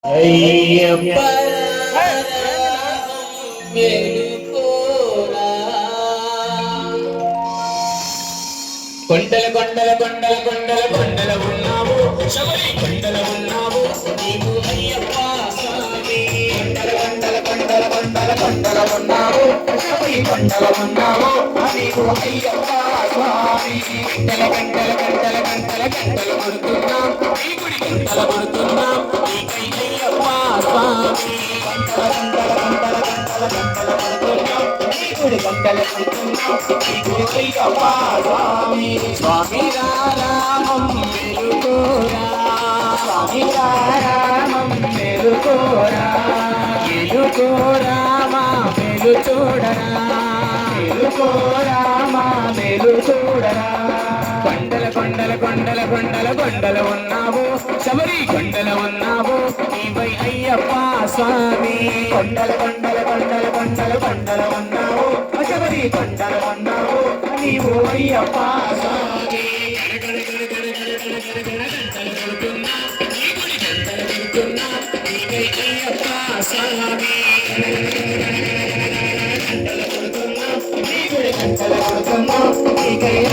అయ్యప్ప మేలుకోరా కొండల కొండల కొండల కొండల కొండల ఉన్నావు శబరి కొండల ఉన్నావు నీవు అయ్యప్ప స్వామి కొండల కొండల కొండల కొండల కొండల ఉన్నావు శబరి కొండల ఉన్నావు నీవు అయ్యప్ప స్వామి గంటల గంటల గంటల గంటల గంటల కొడుతున్నాం నీ గుడి గంటల కొడుతున్నాం నీకై అయ్యప్ప స్వామి గంటల గంటల గంటల గంటల గంటల కొడుతున్నాం నీ గుడి గంటల కొడుతున్నాం నీకు అయ్యప్ప స్వామి స్వామి రామం మెలుకోరా స్వామి రామం మెలుకోరా మెలుకోరా మా మెలు చూడరా మెలుకోరా మా మెలు చూడరా కొండల కొండల కొండల కొండల కొండల ఉన్నావు శబరి కొండల ఉన్నావు నీవై అయ్యప్ప స్వామి కొండల కొండల కొండల కొండల కొండల ఉన్నావు శబరి కొండల ఉన్నావు నీవు అయ్యప్ప స్వామి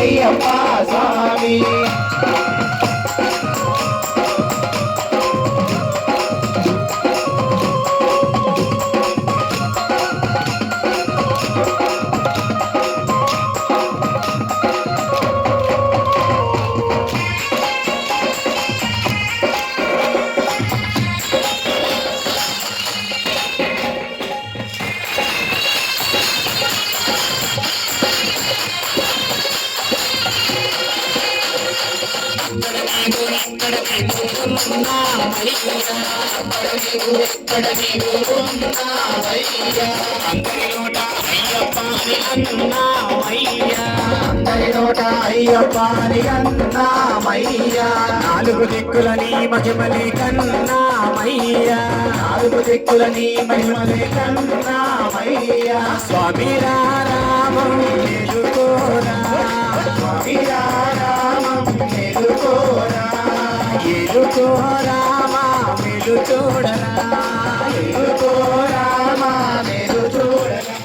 అయ్యప్ప స్వామి నాలుగు దిక్కులని మహిమలే కన్నా మయ్యా నాలుగు దిక్కులని మహిమలే కన్నా మయ్యా స్వామి రామం మెలుకోరా స్వామి రామం మెలుకోరా ఎలుకోరా మా మెలు చూడరా ఎలుకోరా మా మెలు చూడరా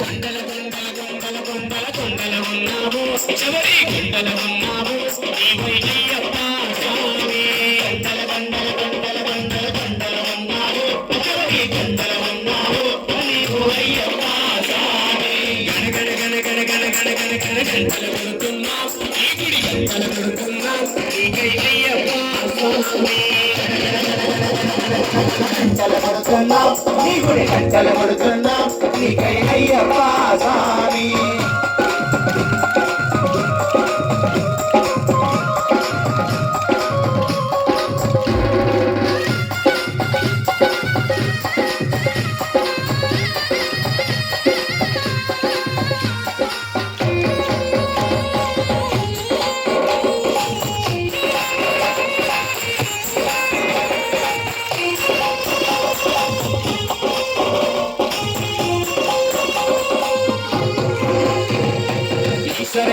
కొండల కొండల కొండల కొండల కొండల ఉన్నావు శబరి కొండల ఉన్నావు నీవై అయ్యప్ప స్వామి కొండల కొండల కొండల కొండల కొండల ఉన్నావు శబరి కొండల ఉన్నావు నీవు అయ్యప్ప స్వామి గణ గణ గణ గణ గణ గణ గణ గణ గంటలు కొడుతున్నావు నీ గుడి గంటలు కొడుతున్నావు నీకై అయ్యప్ప స్వామి గంటలు కొడుతున్నావు నీ గుడి గంటలు కొడుతున్నావు నీకై అయ్యప్ప స్వామి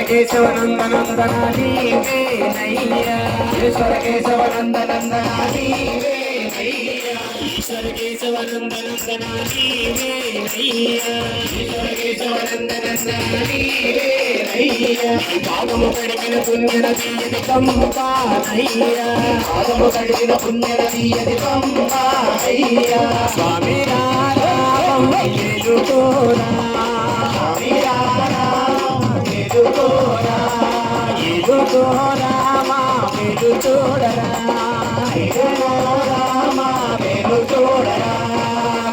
కేశవ నందనందన నీవే నయ్యా ఈశ్వర కేశవ నందనందన నీవే నయ్యా ఈశ్వర కేశవ నందనందన నీవే నయ్యా ఈశ్వర కేశవ నందనందన నీవే నయ్యా పాదము కడిగిన పుణ్యన తీయది పంపా నయ్యా పాదము కడిగిన పుణ్యన తీయది పంపా నయ్యా స్వామి రామం మెలుకోరా స్వామి ఎలుకోరా మా మెలు చూడరా ఎలుకోరా మా మెలు చూడరా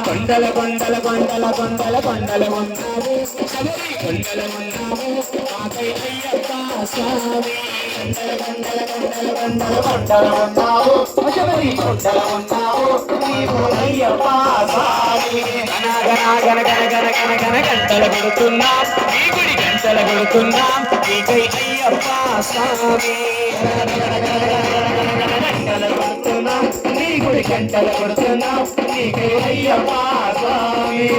కొండల కొండల కొండల కొండల కొండల ఉన్నావు శబరి కొండల ఉన్నావు మాకై అయ్యప్ప స్వామి కొండల కొండల కొండల కొండల కొండల ఉన్నావు శబరి కొండల ఉన్నావు నీవు అయ్యప్ప స్వామి గణ గణ గణ గణ గణ గణ గంటలు కొడుతున్నాం నీ గుడి గంటలు కొడుతున్నాం నీకై అయ్యప్ప స్వామి గంటలు కొడుతున్నాం నీ గుడి గంటలు కొడుతున్నాం నీకై అయ్యప్ప స్వామి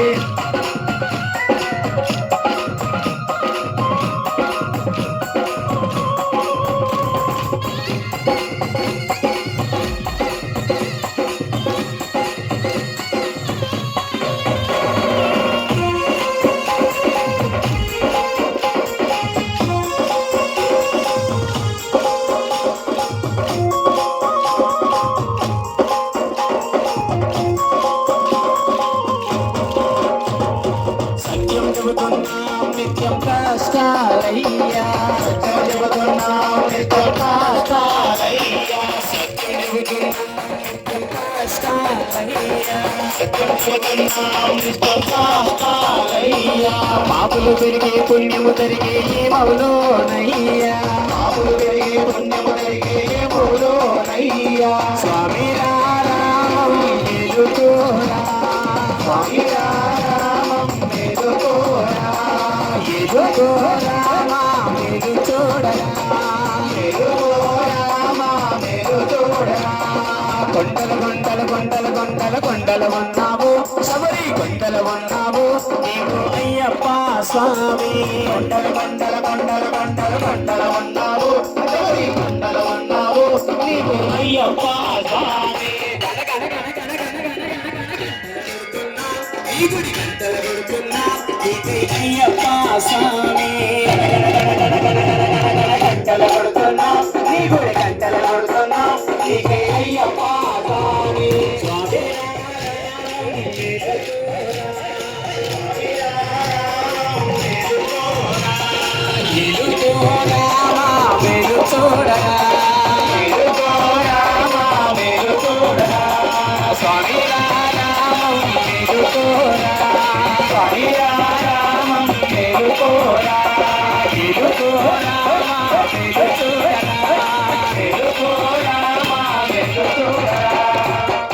పాపులు పెరిగే పుణ్యము జరిగే ఏమవులోనయ్యా పాపులు పెరిగే పుణ్యము జరిగే ఏమవులోనయ్యా స్వామి రామం ఎదుకోరా స్వామి రామం ఎదుకోరా ఎదుకోరా మెరు చూడరా కొండలు కొండలు కొండలు కొండలు కొండలు ఉన్నావు శబరి కొండలు ఉన్నావు నీకు అయ్యప్ప స్వామి కొండలు కొండలు కొండలు కొండలు కొండలు ఉన్నావు శబరి కొండలు ఉన్నావు నీకు అయ్యప్ప స్వామి ఈ గుడి గంటలు కొడుతున్నా నీకు అయ్యప్ప స్వామి గంటలు కొడుతున్నా నీ గుడి గంటలు కొడుతున్నా నీకు అయ్యప్ప స్వామి